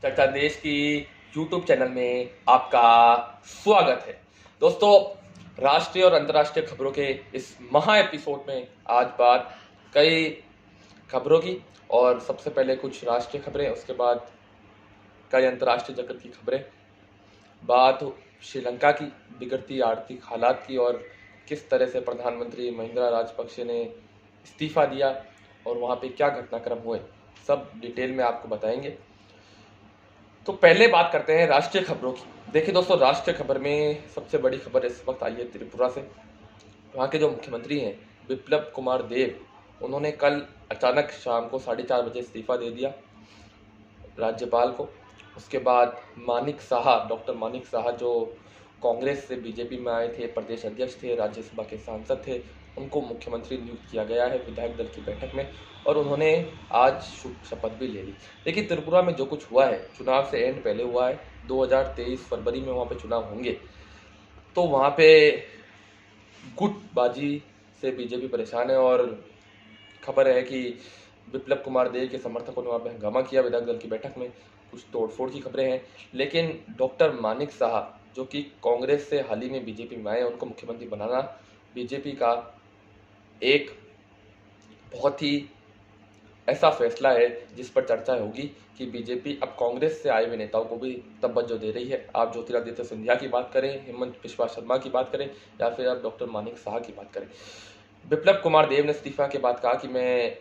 चर्चा देश की यूट्यूब चैनल में आपका स्वागत है। दोस्तों, राष्ट्रीय और अंतर्राष्ट्रीय खबरों के इस महा एपिसोड में आज बात कई खबरों की, और सबसे पहले कुछ राष्ट्रीय खबरें, उसके बाद कई अंतर्राष्ट्रीय जगत की खबरें। बात श्रीलंका की बिगड़ती आर्थिक हालात की और किस तरह से प्रधानमंत्री महिंद्रा राजपक्षे ने इस्तीफा दिया और वहाँ पे क्या घटनाक्रम हुए, सब डिटेल में आपको बताएंगे। तो पहले बात करते हैं राष्ट्रीय खबरों की। देखिए दोस्तों, राष्ट्रीय खबर में सबसे बड़ी खबर इस वक्त आई है त्रिपुरा से। वहाँ के जो मुख्यमंत्री हैं बिप्लब कुमार देब, उन्होंने कल अचानक शाम को 4:30 बजे इस्तीफा दे दिया राज्यपाल को। उसके बाद मानिक साहा, डॉक्टर मानिक साहा, जो कांग्रेस से बीजेपी में आए थे, प्रदेश अध्यक्ष थे, राज्यसभा के सांसद थे, उनको मुख्यमंत्री नियुक्त किया गया है विधायक दल की बैठक में, और उन्होंने आज शपथ भी ले ली। देखिए, त्रिपुरा में जो कुछ हुआ है, चुनाव से एंड पहले हुआ है, 2023 फरवरी में वहाँ पे चुनाव होंगे, तो वहाँ पे गुटबाजी से बीजेपी परेशान है। और खबर है कि बिप्लब कुमार देब के समर्थकों ने वहाँ पे हंगामा किया विधायक दल की बैठक में, कुछ तोड़फोड़ की खबरें हैं। लेकिन डॉक्टर मानिक साहा, जो कि कांग्रेस से हाल ही में बीजेपी में आए, उनको मुख्यमंत्री बनाना बीजेपी का एक बहुत ही ऐसा फैसला है जिस पर चर्चा होगी कि बीजेपी अब कांग्रेस से आए हुए नेताओं को भी तवज्जो दे रही है। आप ज्योतिरादित्य सिंधिया की बात करें, हेमंत बिश्वा शर्मा की बात करें, या फिर आप डॉक्टर मानिक साहा की बात करें। बिप्लब कुमार देब ने इस्तीफा के बाद कहा कि मैं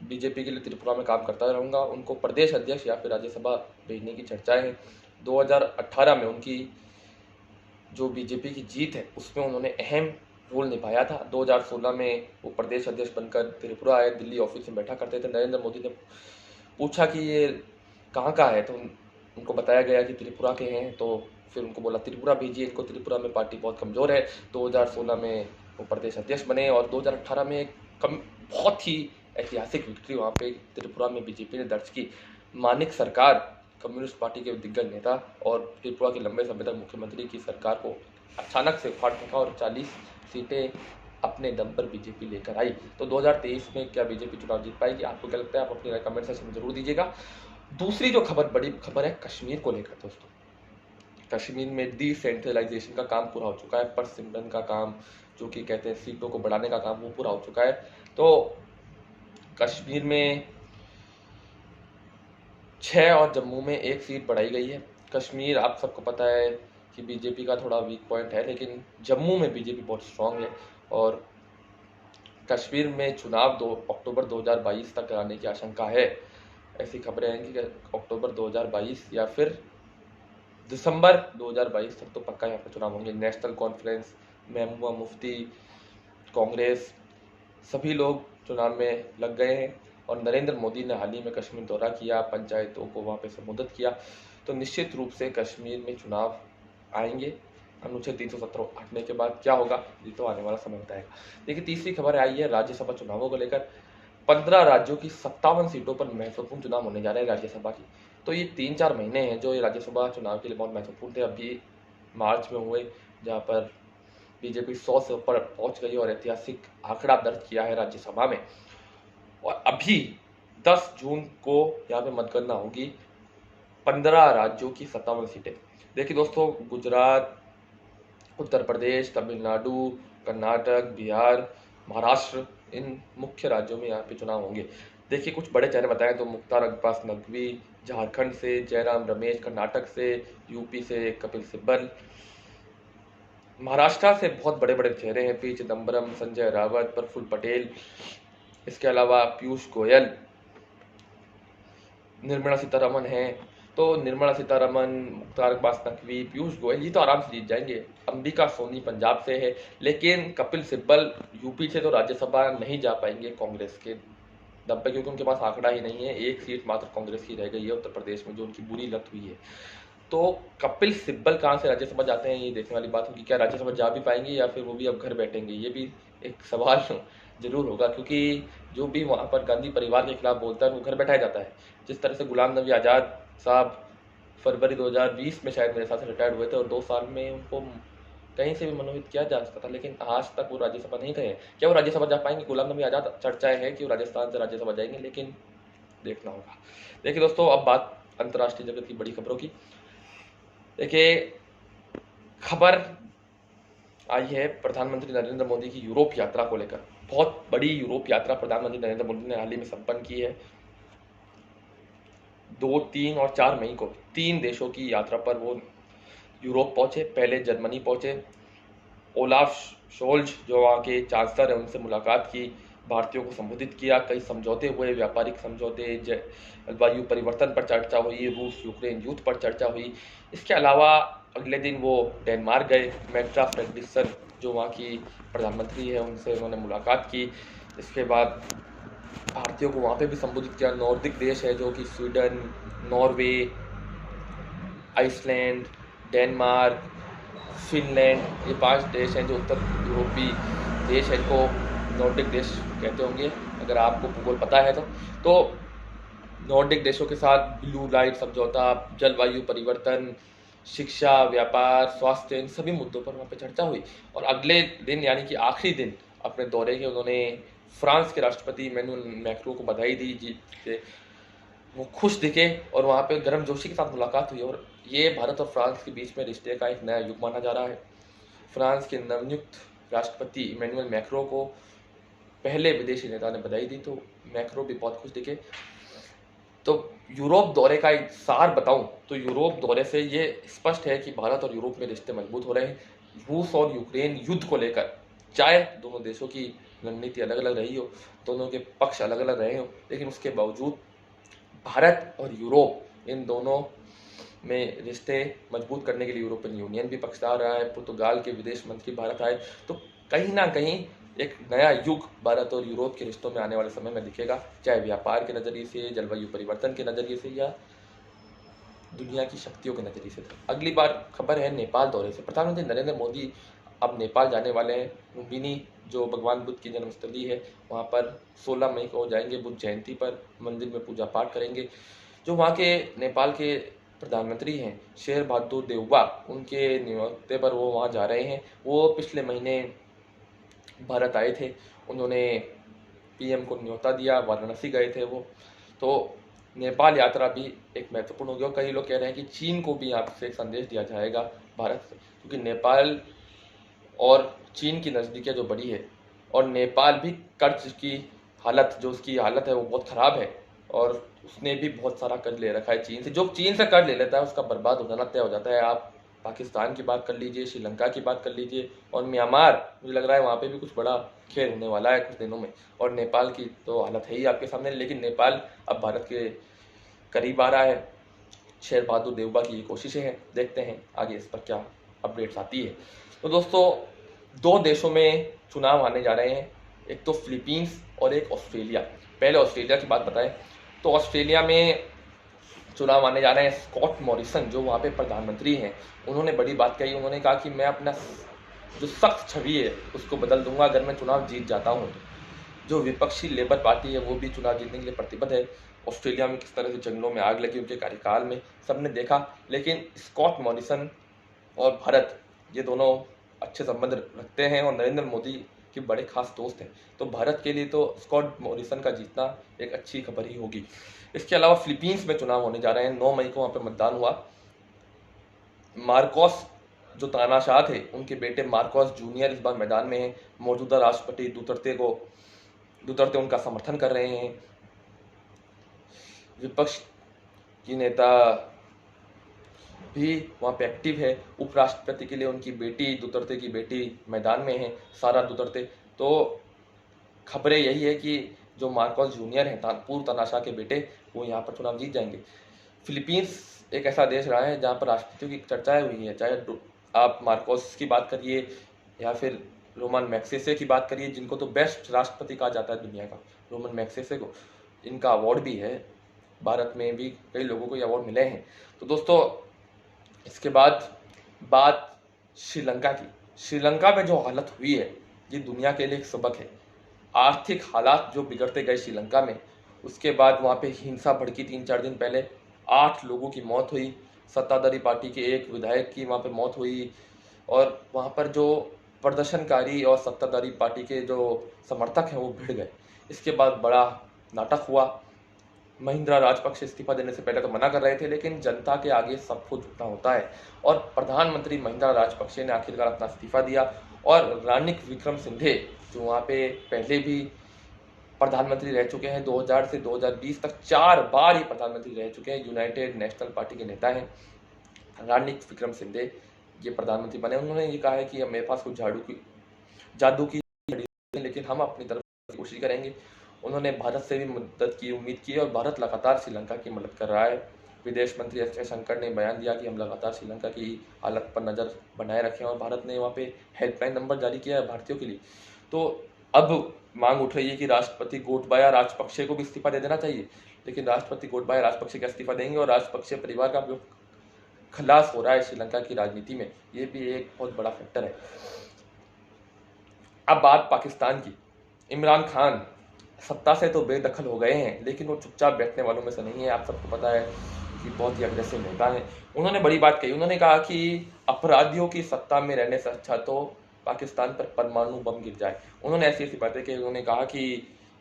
बीजेपी के लिए त्रिपुरा में काम करता रहूंगा। उनको प्रदेश अध्यक्ष या फिर राज्यसभा भेजने की चर्चाएं हैं। 2018 में उनकी जो बीजेपी की जीत है उसमें उन्होंने अहम रोल निभाया था। 2016 में वो प्रदेश अध्यक्ष बनकर त्रिपुरा आए, दिल्ली ऑफिस में बैठा करते थे। नरेंद्र मोदी ने पूछा कि ये कहाँ का है, तो उनको बताया गया कि त्रिपुरा के हैं, तो फिर उनको बोला त्रिपुरा भेजिए इनको, त्रिपुरा में पार्टी बहुत कमज़ोर है। 2016 में वो प्रदेश अध्यक्ष बने और 2018 में बहुत ही ऐतिहासिक विक्ट्री वहाँ पे त्रिपुरा में बीजेपी ने दर्ज की। मानिक सरकार, कम्युनिस्ट पार्टी के दिग्गज नेता और त्रिपुरा के लंबे समय तक मुख्यमंत्री की सरकार को अचानक से फाड़ फेंका और 40 सीटें अपने दम पर बीजेपी लेकर आई। तो 2023 में क्या बीजेपी चुनाव जीत पाएगी? आपको क्या लगता है? आप अपनी राय कमेंट सेक्शन में जरूर दीजिएगा। दूसरी जो खबर, बड़ी खबर है कश्मीर को लेकर। दोस्तों, कश्मीर में डिसेंट्रलाइजेशन का काम पूरा हो चुका है। परसिमरन का काम, जो कि कहते हैं सीटों को बढ़ाने का काम, वो पूरा हो चुका है। तो कश्मीर में 6 और जम्मू में 1 सीट बढ़ाई गई है। कश्मीर, आप सबको पता है कि बीजेपी का थोड़ा वीक पॉइंट है, लेकिन जम्मू में बीजेपी बहुत स्ट्रांग है। और कश्मीर में चुनाव 2 अक्टूबर 2022 तक कराने की आशंका है। ऐसी खबरें हैं कि अक्टूबर 2022 या फिर दिसंबर 2022 तक तो पक्का यहाँ पर चुनाव होंगे। नेशनल कॉन्फ्रेंस, महबूबा मुफ्ती, कांग्रेस, सभी लोग चुनाव में लग गए हैं। और नरेंद्र मोदी ने हाल ही में कश्मीर दौरा किया, पंचायतों को वहाँ पे संबोधित किया। तो निश्चित रूप से कश्मीर में चुनाव आएंगे। अनुच्छेद 370 हटने के बाद क्या होगा, ये तो आने वाला समय बताएगा। देखिए, तीसरी खबर आई है राज्यसभा चुनावों को लेकर। 15 राज्यों की 57 सीटों पर महत्वपूर्ण चुनाव होने जा रहे हैं राज्यसभा की। तो ये 3-4 महीने हैं जो ये राज्यसभा चुनाव के लिए बहुत महत्वपूर्ण थे। अभी मार्च में हुए, जहाँ पर बीजेपी 100 से ऊपर पहुंच गई और ऐतिहासिक आंकड़ा दर्ज किया है राज्यसभा में। और अभी 10 जून को यहाँ पे मतगणना होगी। 15 राज्यों की 57 सीटें। देखिए दोस्तों, गुजरात, उत्तर प्रदेश, तमिलनाडु, कर्नाटक, बिहार, महाराष्ट्र, इन मुख्य राज्यों में यहाँ पे चुनाव होंगे। देखिए, कुछ बड़े चेहरे बताएं तो मुख्तार अब्बास नकवी झारखंड से, जयराम रमेश कर्नाटक से, यूपी से कपिल सिब्बल, महाराष्ट्र से बहुत बड़े बड़े चेहरे हैं, पी चिदम्बरम, संजय रावत, प्रफुल्ल पटेल, इसके अलावा पीयूष गोयल, निर्मला सीतारमन है। तो निर्मला सीतारमन, मुख्तार अब्बास नकवी, पीयूष गोयल, ये तो आराम से जीत जाएंगे। अंबिका सोनी पंजाब से है, लेकिन कपिल सिब्बल यूपी से तो राज्यसभा नहीं जा पाएंगे कांग्रेस के दम पे, क्योंकि उनके पास आंकड़ा ही नहीं है। 1 सीट मात्र कांग्रेस की रह गई है उत्तर प्रदेश में, जो उनकी बुरी लत हुई है। तो कपिल सिब्बल कहाँ से राज्यसभा जाते हैं, ये देखने वाली बात होगी। क्या राज्यसभा जा भी पाएंगे या फिर वो भी अब घर बैठेंगे, ये भी एक सवाल जरूर होगा। क्योंकि जो भी वहाँ पर गांधी परिवार के खिलाफ बोलता है वो घर बैठाया जाता है। जिस तरह से गुलाम नबी आज़ाद साहब फरवरी 2020 में शायद मेरे साथ रिटायर्ड हुए थे, और 2 साल में उनको कहीं से भी मनोनीत किया जा सकता था, लेकिन आज तक वो राज्यसभा नहीं गए। क्या वो राज्यसभा जा पाएंगे? गुलाम नबी आज़ाद, चर्चाएं हैं कि वो राजस्थान से राज्यसभा जाएंगे, लेकिन देखना होगा। देखिए दोस्तों, अब बात अंतर्राष्ट्रीय जगत की बड़ी खबरों की। देखिए, खबर आई है प्रधानमंत्री नरेंद्र मोदी की यूरोप यात्रा को लेकर। बहुत बड़ी यूरोप यात्रा प्रधानमंत्री नरेंद्र मोदी ने हाल ही में संपन्न की है। 2, 3 और 4 मई को 3 देशों की यात्रा पर वो यूरोप पहुंचे। पहले जर्मनी पहुंचे, ओलाफ शोल्ज जो वहाँ के चांसलर हैं उनसे मुलाकात की, भारतीयों को संबोधित किया, कई समझौते हुए, व्यापारिक समझौते, जलवायु परिवर्तन पर चर्चा हुई, रूस यूक्रेन युद्ध पर चर्चा हुई। इसके अलावा अगले दिन वो डेनमार्क गए, मेट्रा फ्रेडरिक्सन जो वहाँ की प्रधानमंत्री है उनसे उन्होंने मुलाकात की। इसके बाद भारतीयों को वहाँ पे भी संबोधित किया। नॉर्डिक देश है जो कि Sweden, Norway, Iceland, Denmark, Finland, ये 5 देश हैं जो उत्तर यूरोपीय देश हैं, इनको नॉर्डिक देश कहते होंगे अगर आपको भूगोल पता है तो नॉर्डिक देशों के साथ ब्लू लाइट समझौता, जलवायु परिवर्तन, शिक्षा, व्यापार, स्वास्थ्य, इन सभी मुद्दों पर वहाँ पे चर्चा हुई। और अगले दिन यानी कि आखिरी दिन अपने दौरे के उन्होंने फ्रांस के राष्ट्रपति इमैनुअल मैक्रों को बधाई दी जी, वो खुश दिखे और वहाँ पे गर्मजोशी के साथ मुलाकात हुई। और ये भारत और फ्रांस के बीच में रिश्ते का एक नया युग माना जा रहा है। फ्रांस के नवनियुक्त राष्ट्रपति इमैनुअल मैक्रों को पहले विदेशी नेता ने बधाई दी, तो मैक्रो भी बहुत खुश दिखे। तो यूरोप दौरे का एक सार बताऊं तो यूरोप दौरे से ये स्पष्ट है कि भारत और यूरोप में रिश्ते मजबूत हो रहे हैं। रूस और यूक्रेन युद्ध को लेकर चाहे दोनों देशों की रणनीति अलग अलग रही हो, दोनों के पक्ष अलग अलग रहे हो, लेकिन उसके बावजूद भारत और यूरोप इन दोनों में रिश्ते मजबूत करने के लिए यूरोपियन यूनियन भी पक्षधर रहा है। पुर्तगाल के विदेश मंत्री भारत आए, तो कहीं ना कहीं एक नया युग भारत और यूरोप के रिश्तों में आने वाले समय में दिखेगा, चाहे व्यापार के नज़रिए से, जलवायु परिवर्तन के नज़रिए से या दुनिया की शक्तियों के नज़रिए से। अगली बार खबर है नेपाल दौरे से। प्रधानमंत्री नरेंद्र मोदी अब नेपाल जाने वाले हैं। लुम्बिनी जो भगवान बुद्ध की जन्मस्थली है वहाँ पर 16 मई को जाएंगे। बुद्ध जयंती पर मंदिर में पूजा पाठ करेंगे। जो वहाँ के नेपाल के प्रधानमंत्री हैं शेर बहादुर देउबा, उनके नियुक्ति पर वो वहाँ जा रहे हैं। वो पिछले महीने भारत आए थे, उन्होंने पीएम को न्योता दिया, वाराणसी गए थे वो। तो नेपाल यात्रा भी एक महत्वपूर्ण होगी। और कई लोग कह रहे हैं कि चीन को भी यहाँ से एक संदेश दिया जाएगा भारत से, क्योंकि नेपाल और चीन की नज़दीकियाँ जो बड़ी है और नेपाल भी कर्ज की हालत जो उसकी हालत है वो बहुत ख़राब है और उसने भी बहुत सारा कर्ज ले रखा है चीन से। जो चीन से कर्ज ले लेता है उसका बर्बाद हो जाना तय हो जाता है। आप पाकिस्तान की बात कर लीजिए, श्रीलंका की बात कर लीजिए और म्यांमार, मुझे लग रहा है वहाँ पे भी कुछ बड़ा खेल होने वाला है कुछ दिनों में। और नेपाल की तो हालत है ही आपके सामने, लेकिन नेपाल अब भारत के करीब आ रहा है। शेर बहादुर देउबा की ये कोशिशें हैं, देखते हैं आगे इस पर क्या अपडेट्स आती है। तो दोस्तों 2 देशों में चुनाव आने जा रहे हैं, एक तो फिलीपींस और एक ऑस्ट्रेलिया। पहले ऑस्ट्रेलिया की बात बताएं तो ऑस्ट्रेलिया में चुनाव आने जा रहे हैं। स्कॉट मॉरिसन जो वहाँ पे प्रधानमंत्री हैं, उन्होंने बड़ी बात कही। उन्होंने कहा कि मैं अपना जो सख्त छवि है उसको बदल दूंगा अगर मैं चुनाव जीत जाता हूँ। जो विपक्षी लेबर पार्टी है वो भी चुनाव जीतने के लिए प्रतिबद्ध है। ऑस्ट्रेलिया में किस तरह से जंगलों में आग लगी उनके कार्यकाल में सबने देखा, लेकिन स्कॉट मॉरिसन और भारत ये दोनों अच्छे संबंध रखते हैं और नरेंद्र मोदी के बड़े खास दोस्त हैं। तो भारत के लिए तो स्कॉट मॉरिसन का जीतना एक अच्छी खबर ही होगी। इसके अलावा फिलीपींस में चुनाव होने जा रहे हैं। 9 मई को वहाँ पर मतदान हुआ। मार्कोस जो तानाशाह थे उनके बेटे मार्कोस जूनियर इस बार मैदान में हैं। मौजूदा राष्ट्रपति दुतर्ते उनका समर्थन कर रहे हैं। विपक्ष की नेता भी वहाँ पे एक्टिव है। उपराष्ट्रपति के लिए उनकी बेटी दुतर्ते की बेटी मैदान में है, सारा दुतर्ते। तो खबरें यही है कि जो मार्कोस जूनियर हैं पूर्व तानाशाह के बेटे, वो यहाँ पर चुनाव जीत जाएंगे। फिलीपींस एक ऐसा देश रहा है जहाँ पर राष्ट्रपतियों की चर्चाएं हुई है, चाहे आप मार्कोस की बात करिए या फिर रोमन मैग्सेसे की बात करिए, जिनको तो बेस्ट राष्ट्रपति कहा जाता है दुनिया का, रोमन मैग्सेसे को। इनका अवार्ड भी है, भारत में भी कई लोगों को ये अवार्ड मिले हैं। तो दोस्तों इसके बाद बात श्रीलंका की। श्रीलंका में जो हालत हुई है ये दुनिया के लिए एक सबक है। आर्थिक हालात जो बिगड़ते गए श्रीलंका में, उसके बाद वहाँ पे हिंसा भड़की। 3-4 दिन पहले 8 लोगों की मौत हुई। सत्ताधारी पार्टी के एक विधायक की वहाँ पे मौत हुई और वहाँ पर जो प्रदर्शनकारी और सत्ताधारी पार्टी के जो समर्थक हैं वो भिड़ गए। इसके बाद बड़ा नाटक हुआ। महिंद्रा राजपक्षे इस्तीफा देने से पहले तो मना कर रहे थे, लेकिन जनता के आगे सबको झुकना होता है और प्रधानमंत्री महिंद्रा राजपक्षे ने आखिरकार अपना इस्तीफा दिया। और रानिल विक्रमसिंघे जो वहाँ पे पहले भी प्रधानमंत्री रह चुके हैं, 2000 से 2020 तक 4 बार ही प्रधानमंत्री रह चुके हैं, यूनाइटेड नेशनल पार्टी के नेता हैं रानिल विक्रमसिंघे, ये प्रधानमंत्री बने। उन्होंने ये कहा है कि मेरे पास कुछ जादू की लेकिन हम अपनी तरफ से कोशिश करेंगे। उन्होंने भारत से भी मदद की उम्मीद की है और भारत लगातार श्रीलंका की मदद कर रहा है। विदेश मंत्री एस जयशंकर ने बयान दिया कि हम लगातार श्रीलंका की हालत पर नज़र बनाए रखें और भारत ने वहाँ पे हेल्पलाइन नंबर जारी किया है भारतीयों के लिए। तो अब मांग उठ रही है कि राष्ट्रपति गोटबाया राजपक्षे को भी इस्तीफा दे देना चाहिए, लेकिन राष्ट्रपति गोटबाया राजपक्षे का इस्तीफा देंगे और राजपक्षे परिवार का जो खलास हो रहा है श्रीलंका की राजनीति में, ये भी एक बहुत बड़ा फैक्टर है। अब बात पाकिस्तान की। इमरान खान सत्ता से तो बेदखल हो गए हैं, लेकिन वो चुपचाप बैठने वालों में से नहीं है। आप सबको पता है कि बहुत ही अग्रेसिव नेता हैं। उन्होंने बड़ी बात कही, उन्होंने कहा कि अपराधियों की सत्ता में रहने से अच्छा तो पाकिस्तान पर परमाणु बम गिर जाए। उन्होंने ऐसी ऐसी बातें की, उन्होंने कहा कि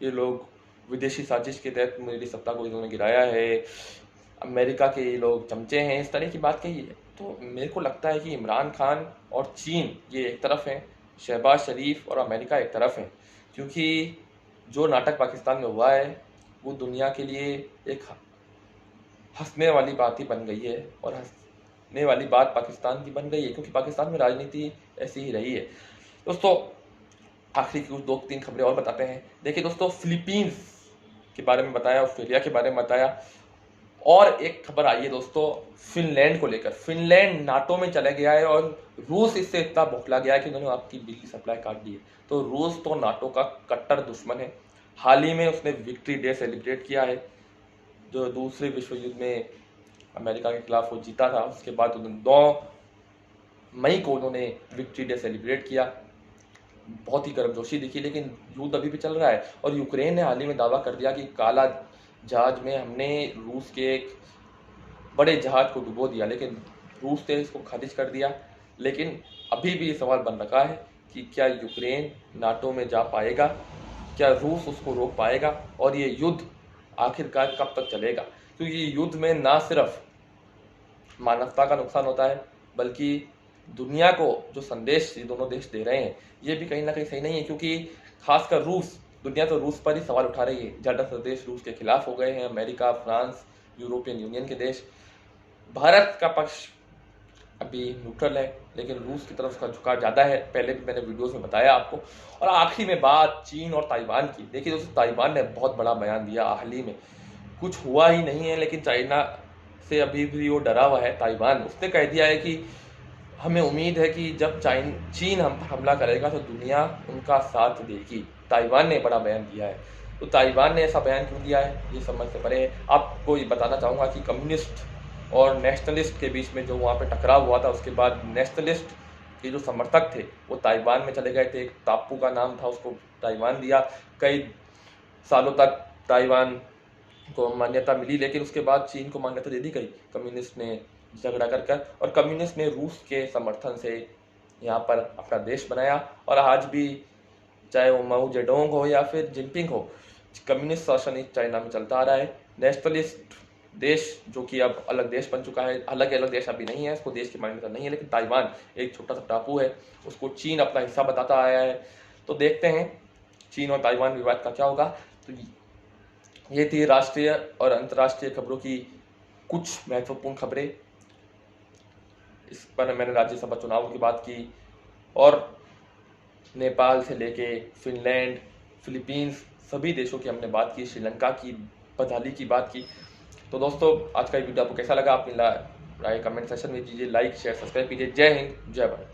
ये लोग विदेशी साजिश के तहत मेरी सत्ता को इन्होंने गिराया है, अमेरिका के ये लोग चमचे हैं, इस तरह की बात कही है। तो मेरे को लगता है कि इमरान खान और चीन ये एक तरफ हैं, शहबाज शरीफ और अमेरिका एक तरफ है, क्योंकि जो नाटक पाकिस्तान में हुआ है वो दुनिया के लिए एक हंसने वाली बात ही बन गई है और हंसने वाली बात पाकिस्तान की बन गई है, क्योंकि पाकिस्तान में राजनीति ऐसी ही रही है। दोस्तों आखिरी कुछ 2-3 खबरें और बताते हैं। देखिए दोस्तों, फिलीपींस के बारे में बताया, ऑस्ट्रेलिया के बारे में बताया, और एक खबर आई है दोस्तों फिनलैंड को लेकर। फिनलैंड नाटो में चला गया है और रूस इससे इतना बौखला गया है कि उन्होंने आपकी बिजली सप्लाई काट दी है। तो रूस तो नाटो का कट्टर दुश्मन है। हाल ही में उसने विक्ट्री डे सेलिब्रेट किया है, जो दूसरे विश्व युद्ध में अमेरिका के खिलाफ वो जीता था। उसके बाद उन्होंने 9 मई को उन्होंने विक्ट्री डे सेलिब्रेट किया, बहुत ही गर्मजोशी दिखी। लेकिन युद्ध अभी भी चल रहा है और यूक्रेन ने हाल ही में दावा कर दिया कि काला जहाज में हमने रूस के एक बड़े जहाज को डुबो दिया, लेकिन रूस ने इसको खारिज कर दिया। लेकिन अभी भी ये सवाल बन रखा है कि क्या यूक्रेन नाटो में जा पाएगा, क्या रूस उसको रोक पाएगा, और ये युद्ध आखिरकार कब तक चलेगा। क्योंकि युद्ध में ना सिर्फ मानवता का नुकसान होता है, बल्कि दुनिया को जो संदेश ये दोनों देश दे रहे हैं ये भी कहीं ना कहीं सही नहीं है। क्योंकि खासकर रूस, दुनिया तो रूस पर ही सवाल उठा रही है। ज़्यादातर देश रूस के खिलाफ हो गए हैं, अमेरिका, फ्रांस, यूरोपियन यूनियन के देश। भारत का पक्ष अभी न्यूट्रल है, लेकिन रूस की तरफ उसका झुकाव ज़्यादा है, पहले भी मैंने वीडियोस में बताया आपको। और आखिरी में बात चीन और ताइवान की। देखिए दोस्तों, ताइवान ने बहुत बड़ा बयान दिया हाल ही में, कुछ हुआ ही नहीं है, लेकिन चाइना से अभी भी वो डरा हुआ है। ताइवान उसने कह दिया है कि हमें उम्मीद है कि जब चीन हम पर हमला करेगा तो दुनिया उनका साथ देगी। ताइवान ने बड़ा बयान दिया है। तो ताइवान ने ऐसा बयान क्यों दिया है ये समझ से परे है। आपको ये बताना चाहूँगा कि कम्युनिस्ट और नेशनलिस्ट के बीच में जो वहाँ पे टकराव हुआ था, उसके बाद नेशनलिस्ट के जो समर्थक थे वो ताइवान में चले गए थे। एक टापू का नाम था, उसको ताइवान दिया। कई सालों तक ताइवान को मान्यता मिली, लेकिन उसके बाद चीन को मान्यता दे दी गई। कम्युनिस्ट ने झगड़ा कर और कम्युनिस्ट ने रूस के समर्थन से यहाँ पर अपना देश बनाया। और आज भी चाहे वो माओ जेडोंग हो या फिर जिनपिंग हो, कम्युनिस्ट शासन इस चाइना में चलता आ रहा है। नेशनलिस्ट देश जो कि अब अलग देश बन चुका है, अलग देश अभी नहीं है, उसको देश की मान्यता नहीं है, लेकिन ताइवान एक छोटा सा टापू है, उसको चीन अपना हिस्सा बताता आया है। तो देखते हैं चीन और ताइवान विवाद का क्या होगा। तो ये थी राष्ट्रीय और अंतर्राष्ट्रीय खबरों की कुछ महत्वपूर्ण खबरें। इस पर मैंने राज्यसभा चुनाव की बात की और नेपाल से लेके फिनलैंड, फिलीपींस, सभी देशों की हमने बात की, श्रीलंका की, बदाली की बात की। तो दोस्तों आज का वीडियो आपको कैसा लगा, अपनी राय कमेंट सेक्शन में दीजिए, लाइक शेयर सब्सक्राइब कीजिए। जय हिंद, जय भारत।